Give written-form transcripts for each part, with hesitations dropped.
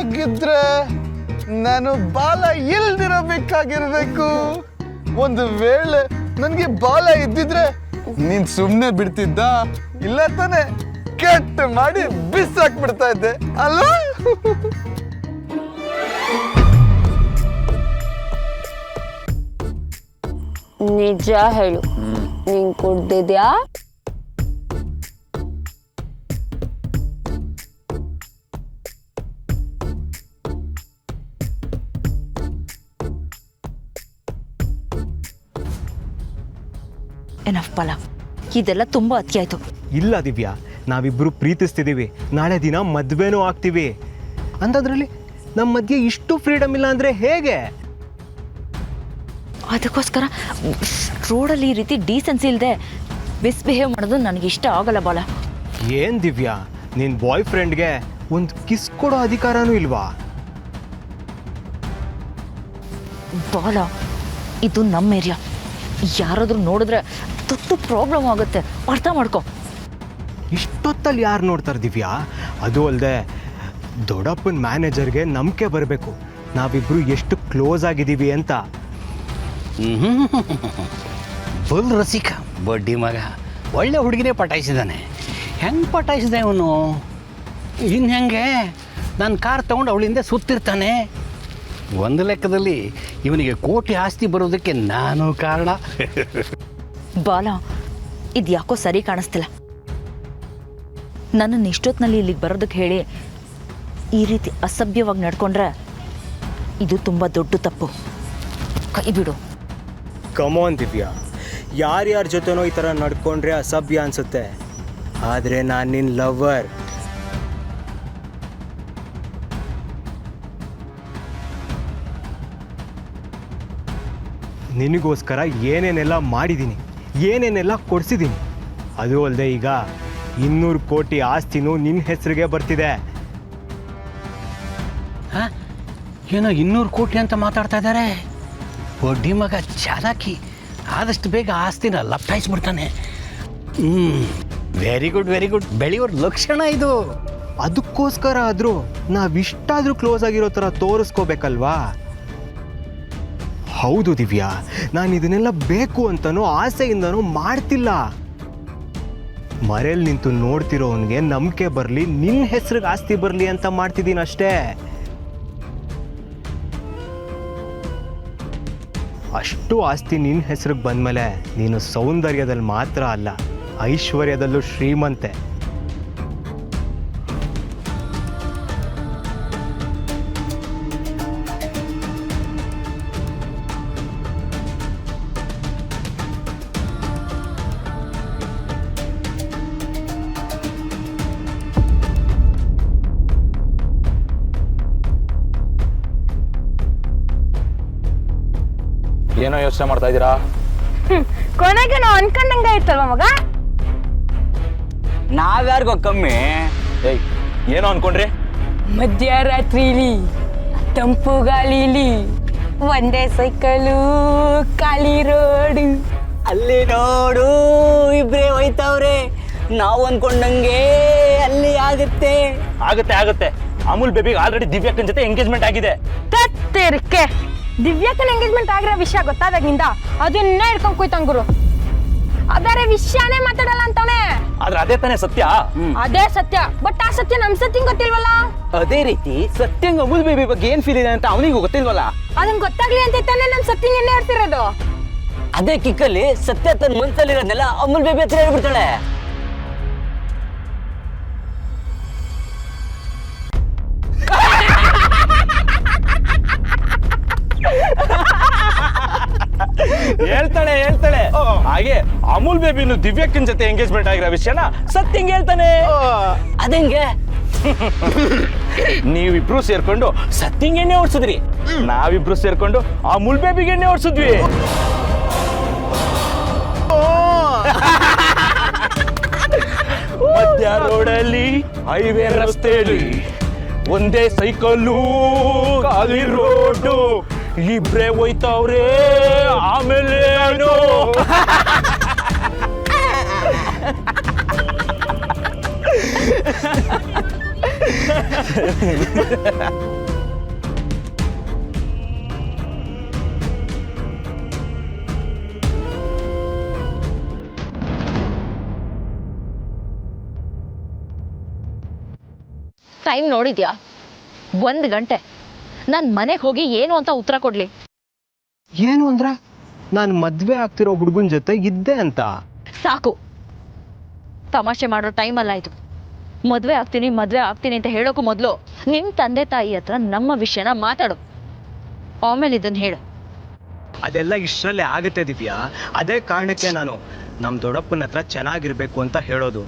ಹಾಗಿದ್ರೆ ನಾನು ಬಾಲ ಇಲ್ದಿರಬೇಕಾಗಿರ್ಬೇಕು. ಒಂದು ವೇಳೆ ನನ್ಗೆ ಬಾಲ ಇದ್ದಿದ್ರೆ ನೀನ್ ಸುಮ್ನೆ ಬಿಡ್ತಿದ್ದ? ಇಲ್ಲ ತಾನೆ, ಕಟ್ ಮಾಡಿ ಬಿಸಾಕ್ಬಿಡ್ತಾ ಇದ್ದೆ ಅಲ್ವಾ? ನಿಜ ಹೇಳು, ನೀನ್ ಕುಡ್ದಿದ್ಯಾ? ಎನಫ್ ಬಾಲ, ಇದೆಲ್ಲ ತುಂಬಾ ಅತಿ ಆಯ್ತು. ಇಲ್ಲ ದಿವ್ಯಾ, ನಾವಿಬ್ರು ಪ್ರೀತಿಸ್ತಿದ್ದೀವಿ, ನಾಳೆ ದಿನ ಮದ್ವೆನೂ ಆಗ್ತೀವಿ. ಅಂಥದ್ರಲ್ಲಿ ನಮ್ಮ ಮಧ್ಯೆ ಇಷ್ಟು ಫ್ರೀಡಮ್ ಇಲ್ಲ ಅಂದ್ರೆ ಹೇಗೆ? ಅದಕ್ಕೋಸ್ಕರ ರೋಡಲ್ಲಿ ಈ ರೀತಿ ಡೀಸೆನ್ಸಿ ಇಲ್ಲದೆ ಮಿಸ್ಬಿಹೇವ್ ಮಾಡೋದು ನನಗೆ ಇಷ್ಟ ಆಗಲ್ಲ ಬಾಲ. ಏನ್ ದಿವ್ಯಾ, ನಿನ್ ಬಾಯ್ ಫ್ರೆಂಡ್ಗೆ ಒಂದು ಕಿಸ್ ಕೊಡೋ ಅಧಿಕಾರನೂ ಇಲ್ವಾ? ಬಾಲ, ಇದು ನಮ್ಮ ಏರಿಯಾ. ಯಾರಾದ್ರೂ ನೋಡಿದ್ರೆ ದೊಡ್ಡ ಪ್ರಾಬ್ಲಮ್ ಆಗುತ್ತೆ, ಅರ್ಥ ಮಾಡ್ಕೊ. ಇಷ್ಟೊತ್ತಲ್ಲಿ ಯಾರು ನೋಡ್ತಾರೆ ದಿವ್ಯಾ? ಅದು ಅಲ್ಲದೆ ದೊಡ್ಡಪ್ಪನ ಮ್ಯಾನೇಜರ್ಗೆ ನಂಬಿಕೆ ಬರಬೇಕು ನಾವಿಬ್ರು ಎಷ್ಟು ಕ್ಲೋಸ್ ಆಗಿದ್ದೀವಿ ಅಂತ. ಫುಲ್ ರಸಿಕ ಬಡ್ಡಿ ಮಗ, ಒಳ್ಳೆ ಹುಡುಗಿನೇ ಪಟಾಯಿಸಿದ್ದಾನೆ. ಹೆಂಗೆ ಪಟಾಯಿಸಿದೆ ಇವನು? ಇನ್ನು ಹೆಂಗೆ ನನ್ನ ಕಾರ್ ತೊಗೊಂಡು ಅವಳಿಂದ ಸುತ್ತಿರ್ತಾನೆ. ಒಂದು ಲೆಕ್ಕದಲ್ಲಿ ಇವನಿಗೆ ಕೋಟಿ ಆಸ್ತಿ ಬರೋದಕ್ಕೆ ನಾನು ಕಾರಣ. ಬಾಲ, ಇದು ಯಾಕೋ ಸರಿ ಕಾಣಿಸ್ತಿಲ್ಲ. ನನ್ನನ್ನು ಇಷ್ಟೊತ್ತಿನಲ್ಲಿ ಇಲ್ಲಿಗೆ ಬರೋದಕ್ಕೆ ಹೇಳಿ ಈ ರೀತಿ ಅಸಭ್ಯವಾಗಿ ನಡ್ಕೊಂಡ್ರೆ ಇದು ತುಂಬ ದೊಡ್ಡ ತಪ್ಪು. ಕೈ ಬಿಡು. ಕಮಾನ್ ದಿವ್ಯಾ, ಯಾರ್ಯಾರ ಜೊತೆನೋ ಈ ಥರ ನಡ್ಕೊಂಡ್ರೆ ಅಸಭ್ಯ ಅನ್ಸುತ್ತೆ, ಆದರೆ ನಾನು ನಿನ್ನ ಲವರ್. ನಿನಗೋಸ್ಕರ ಏನೇನೆಲ್ಲ ಮಾಡಿದ್ದೀನಿ, ಏನೇನೆಲ್ಲ ಕೊಡಿಸಿದ್ದೀನಿ. ಅದು ಅಲ್ಲದೆ ಈಗ 200 ಕೋಟಿ ಆಸ್ತಿನೂ ನಿನ್ನ ಹೆಸರಿಗೆ ಬರ್ತಿದೆ. ಹಾಂ, ಏನೋ 200 ಕೋಟಿ ಅಂತ ಮಾತಾಡ್ತಾ ಇದ್ದಾರೆ. ಬಡ್ಡಿ ಮಗ ಚಾಲಾಕಿ, ಆದಷ್ಟು ಬೇಗ ಆಸ್ತಿನ ಲಪ್ಟಾಯಿಸ್ಬಿಡ್ತಾನೆ. ವೆರಿ ಗುಡ್ ವೆರಿ ಗುಡ್, ಬೆಳೆಯೋರ ಲಕ್ಷಣ ಇದು. ಅದಕ್ಕೋಸ್ಕರ ಆದರೂ ನಾವಿಷ್ಟಾದರೂ ಕ್ಲೋಸ್ ಆಗಿರೋ ಥರ ತೋರಿಸ್ಕೋಬೇಕಲ್ವಾ? ಹೌದು ದಿವ್ಯಾ, ನಾನು ಇದನ್ನೆಲ್ಲ ಬೇಕು ಅಂತನೋ ಆಸೆಯಿಂದನೋ ಮಾಡ್ತಿಲ್ಲ. ಮರೆಯಲ್ಲಿ ನಿಂತು ನೋಡ್ತಿರೋವನಿಗೆ ನಂಬಿಕೆ ಬರಲಿ, ನಿನ್ನ ಹೆಸ್ರಿಗೆ ಆಸ್ತಿ ಬರಲಿ ಅಂತ ಮಾಡ್ತಿದ್ದೀನಿ ಅಷ್ಟೇ. ಅಷ್ಟು ಆಸ್ತಿ ನಿನ್ನ ಹೆಸ್ರಿಗೆ ಬಂದಮೇಲೆ ನೀನು ಸೌಂದರ್ಯದಲ್ಲಿ ಮಾತ್ರ ಅಲ್ಲ, ಐಶ್ವರ್ಯದಲ್ಲೂ ಶ್ರೀಮಂತೆ. ಏನೋ ಯೋಚನೆ ಮಾಡ್ತಾ ಇದ್ದೀರಾ? ಕೊನೆಗೆ ನಾವು ಅನ್ಕೊಂಡಂಗ ಇತ್ತಲ್ವ ಮಗ. ನಾವ್ಯಾರಿಗೋ ಕಮ್ಮಿ. ಏಯ್, ಏನೋ ಅನ್ಕೊಂಡ್ರಿ? ಮಧ್ಯರಾತ್ರಿಲಿ ತಂಪು ಗಾಳಿಲಿ ಒಂದೇ ಸೈಕಲು ಖಾಲಿ ರೋಡು. ಅಲ್ಲಿ ನೋಡು, ಇಬ್ರೇ ಹೋಯ್ತವ್ರೆ. ನಾವು ಅನ್ಕೊಂಡಂಗೆ ಅಲ್ಲಿ ಆಗುತ್ತೆ. ಆಗುತ್ತೆ. ಅಮೂಲ್ ಬೇಬಿಗೆ ಆಲ್ರೆಡಿ ದಿವ್ಯಾಕ್ಕನ್ ಜೊತೆ ಎಂಗೇಜ್ಮೆಂಟ್ ಆಗಿದೆ. ತತ್ತಿರ್ಕೆ, ದಿವ್ಯಾಕನ್ ಎಂಗೇಜ್ಮೆಂಟ್ ಆಗಿರೋ ವಿಷಯ ಗೊತ್ತಾದಾಗಿಂದ ಅದನ್ನೇ ಹಿಡ್ಕೊಂಡ್ ಕೂಯ್ತಾನ್ ಗುರು. ಅದರ ವಿಷಯನೇ ಮಾತಾಡಲ್ಲ ಅಂತವನೇ. ಆದ್ರೆ ಅದೇ ತಾನೇ ಸತ್ಯ. ಅದೇ ಸತ್ಯ, ಬಟ್ ಆ ಸತ್ಯ ನಮ್ ಸತ್ಯಂಗ್ ಗೊತ್ತಿಲ್ವಲ್ಲ. ಅದೇ ರೀತಿ ಸತ್ಯಂಗ್ ಅಮೂಲ್ ಬೇಬಿ ಬಗ್ಗೆ ಏನ್ ಫೀಲ್ ಇದೆ ಅಂತ ಅವನಿಗೂ ಗೊತ್ತಿಲ್ವಲ್ಲ. ಅದನ್ ಗೊತ್ತಾಗ್ಲಿ ಅಂತ ತಾನೇ ನಮ್ ಸತ್ಯಂಗ್ ಎಣ್ಣೆ ಹೇಳ್ತಿರೋದು. ಅದೇ ಕಿಕ್ಕಲ್ಲಿ ಸತ್ಯ ತನ್ನ ಮನ್ಸಲ್ಲಿರೋದನ್ನೆಲ್ಲ ಅಮೂಲ್ ಬೇಬಿ ಹತ್ರ ಹೇಳ್ಬಿಡ್ತಾಳೆ. ಹೇಳ್ತಾಳೆ. ಹಾಗೆ ಅಮೂಲ್ ಬೇಬಿನು ದಿವ್ಯಾಕ್ಕನ್ ಜೊತೆ ಎಂಗೇಜ್ಮೆಂಟ್ ಆಗಿರೋ ವಿಷಯನ ಸತ್ಯಂಗ್ ಹೇಳ್ತಾನೆ. ಅದಂಗೆ ನೀವಿಬ್ರು ಸೇರ್ಕೊಂಡು ಸತ್ಯಂಗ್ ಎಣ್ಣೆ ಓಡಿಸಿದ್ರಿ, ನಾವಿಬ್ರು ಸೇರ್ಕೊಂಡು ಅಮೂಲ್ ಬೇಬಿಗೆ ಎಣ್ಣೆ ಓಡಿಸಿದ್ವಿ. ಮಧ್ಯ ರೋಡಲ್ಲಿ, ಹೈವೇ ರಸ್ತೆಯಲ್ಲಿ ಒಂದೇ ಸೈಕಲ್ಲು ಖಾಲಿ ರೋಡು, ಇಬ್ರೇ ಹೋಯ್ತವ್ರೆ. ಆಮೇಲೆ ಟೈಮ್ ನೋಡಿದ್ಯಾ? 1 ಗಂಟೆ. ನಾನು ಮನೆಗೆ ಹೋಗಿ ಏನು ಅಂತ ಉತ್ತರ ಕೊಡ್ಲಿ? ಏನು ಅಂದ್ರೆ ನಾನು ಮದ್ವೆ ಆಗ್ತಿರೋ ಹುಡುಗನ ಜೊತೆ ಇದ್ದೆ ಅಂತ. ಸಾಕು, ತಮಾಷೆ ಮಾಡೋ ಟೈಮ್ ಅಲ್ಲ ಇದು. ಮದುವೆ ಆಗ್ತೀನಿ ಅಂತ ಹೇಳೋಕ್ಕೂ ಮೊದಲು ನಿಮ್ಮ ತಂದೆ ತಾಯಿ ಹತ್ರ ನಮ್ಮ ವಿಷಯನ ಮಾತಾಡು, ಆಮೇಲೆ ಇದನ್ನು ಹೇಳು. ಅದೆಲ್ಲ ಇಷ್ಟರಲ್ಲೇ ಆಗುತ್ತೆ ದಿವ್ಯಾ. ಅದೇ ಕಾರಣಕ್ಕೆ ನಾನು ನಮ್ಮ ದೊಡ್ಡಪ್ಪನ ಹತ್ರ ಚೆನ್ನಾಗಿರ್ಬೇಕು ಅಂತ ಹೇಳೋದು.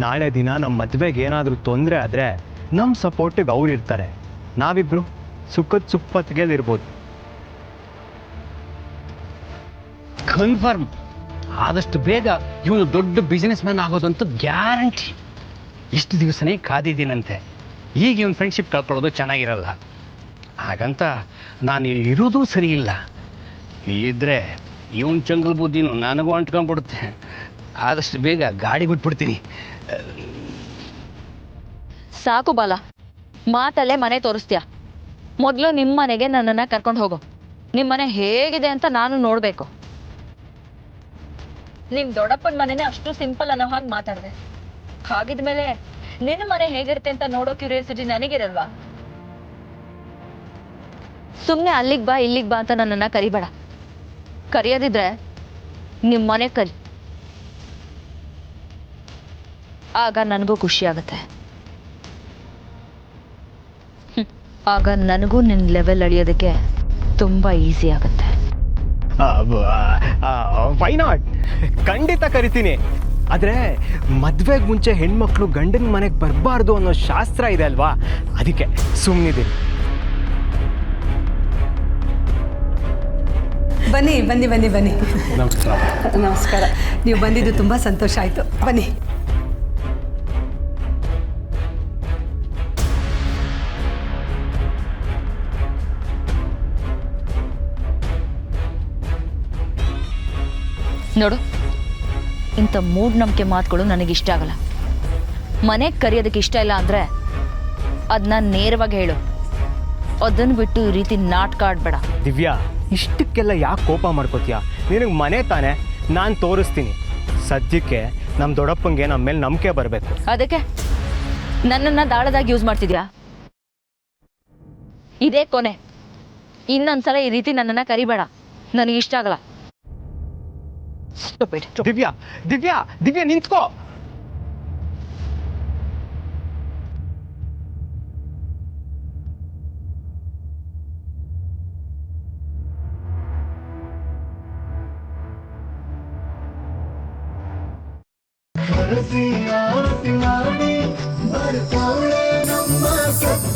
ನಾಳೆ ದಿನ ನಮ್ಮ ಮದ್ವೆಗೆ ಏನಾದರೂ ತೊಂದರೆ ಆದರೆ ನಮ್ಮ ಸಪೋರ್ಟಿಗೆ ಅವ್ರು ಇರ್ತಾರೆ. ನಾವಿಬ್ರು ಸುಖದ ಸುಪ್ಪತ್ತಿಗೆಲಿರ್ಬೋದು. ಕನ್ಫರ್ಮ್. ಆದಷ್ಟು ಬೇಗ ಇವನು ದೊಡ್ಡ ಬಿಸ್ನೆಸ್ ಮ್ಯಾನ್ ಆಗೋದಂತ ಗ್ಯಾರಂಟಿ. ಇಷ್ಟು ದಿವಸನೇ ಕಾದಿದ್ದೀನಂತೆ. ಈಗ ಇವನು ಫ್ರೆಂಡ್ಶಿಪ್ ಕಳ್ಕೊಳ್ಳೋದು ಚೆನ್ನಾಗಿರಲ್ಲ. ಹಾಗಂತ ನಾನು ಇರೋದು ಸರಿ ಇಲ್ಲ. ಇದ್ರೆ ಇವನ್ ಚಂಗಲ್ ಬುದ್ಧಿನೂ ನನಗೂ ಅಂಟ್ಕೊಂಡ್ಬಿಡುತ್ತೆ. ಆದಷ್ಟು ಬೇಗ ಗಾಡಿ ಬಿಟ್ಬಿಡ್ತೀನಿ. ಸಾಕು ಬಾಲ, ಮಾತಲ್ಲೇ ಮನೆ ತೋರಿಸ್ತೀಯ. ಮೊದಲು ನಿಮ್ಮ ಮನೆಗೆ ನನ್ನನ್ನು ಕರ್ಕೊಂಡು ಹೋಗು. ನಿಮ್ಮ ಮನೆ ಹೇಗಿದೆ ಅಂತ ನಾನು ನೋಡಬೇಕು. ನಿಮ್ಮ ದೊಡ್ಡಪ್ಪನ ಮನೆನೇ ಅಷ್ಟು ಸಿಂಪಲ್ ಅನ್ನೋ ಹಾಗೆ ಮಾತಾಡಿದೆ. ಹಾಗಿದ್ಮೇಲೆ ನಿನ್ನ ಮನೆ ಹೇಗಿರುತ್ತೆ ಅಂತ ನೋಡೋ ಕ್ಯೂರಿಯಾಸಿಟಿ ನನಗಿರಲ್ವಾ? ಸುಮ್ಮನೆ ಅಲ್ಲಿಗೆ ಬಾ ಇಲ್ಲಿಗೆ ಬಾ ಅಂತ ನನ್ನನ್ನು ಕರಿಬೇಡ. ಕರೆಯೋದಿದ್ರೆ ನಿಮ್ಮ ಮನೆ ಕರಿ, ಆಗ ನನಗೂ ಖುಷಿ ಆಗುತ್ತೆ. ಆಗ ನನಗೂ ನಿನ್ನ ಲೆವೆಲ್ ಅಳಿಯೋದಕ್ಕೆ ತುಂಬ ಈಸಿ ಆಗುತ್ತೆ. Why not? ಖಂಡಿತ ಕರಿತೀನಿ. ಆದರೆ ಮದ್ವೆಗೆ ಮುಂಚೆ ಹೆಣ್ಮಕ್ಳು ಗಂಡನ ಮನೆಗೆ ಬರಬಾರ್ದು ಅನ್ನೋ ಶಾಸ್ತ್ರ ಇದೆ ಅಲ್ವಾ, ಅದಕ್ಕೆ ಸುಮ್ಮನಿದ್ದೀನಿ. ಬನ್ನಿ ಬನ್ನಿ ಬನ್ನಿ ಬನ್ನಿ. ನಮಸ್ಕಾರ. ನಮಸ್ಕಾರ. ನೀವು ಬಂದಿದ್ದು ತುಂಬ ಸಂತೋಷ ಆಯಿತು. ಬನ್ನಿ. ನೋಡು, ಇಂಥ ಮೂಢನಂಬಿಕೆ ಮಾತುಗಳು ನನಗಿಷ್ಟ ಆಗಲ್ಲ. ಮನೆಗೆ ಕರೆಯೋದಕ್ಕೆ ಇಷ್ಟ ಇಲ್ಲ ಅಂದರೆ ಅದನ್ನ ನೇರವಾಗಿ ಹೇಳು. ಅದನ್ನು ಬಿಟ್ಟು ಈ ರೀತಿ ನಾಟಕ ಆಡಬೇಡ. ದಿವ್ಯಾ, ಇಷ್ಟಕ್ಕೆಲ್ಲ ಯಾಕೆ ಕೋಪ ಮಾಡ್ಕೋತೀಯ? ನಿನಗೆ ಮನೆ ತಾನೆ, ನಾನು ತೋರಿಸ್ತೀನಿ. ಸದ್ಯಕ್ಕೆ ನಮ್ಮ ದೊಡ್ಡಪ್ಪಂಗೆ ನಮ್ಮ ಮೇಲೆ ನಂಬಿಕೆ ಬರಬೇಕು. ಅದಕ್ಕೆ ನನ್ನನ್ನು ದಾಳದಾಗಿ ಯೂಸ್ ಮಾಡ್ತಿದ್ಯಾ? ಇದೇ ಕೊನೆ. ಇನ್ನೊಂದ್ಸಲ ಈ ರೀತಿ ನನ್ನನ್ನು ಕರಿಬೇಡ, ನನಗಿಷ್ಟ ಆಗಲ್ಲ. ದಿವ್ಯಾ ದಿವ್ಯಾ ದಿವ್ಯಾ ನಿಂತ್ಕೋ. ಆರತಿ ಮಾಡಿ ಬರ್ತಾಳೆ ನಮ್ಮ ಸತ್ಯ.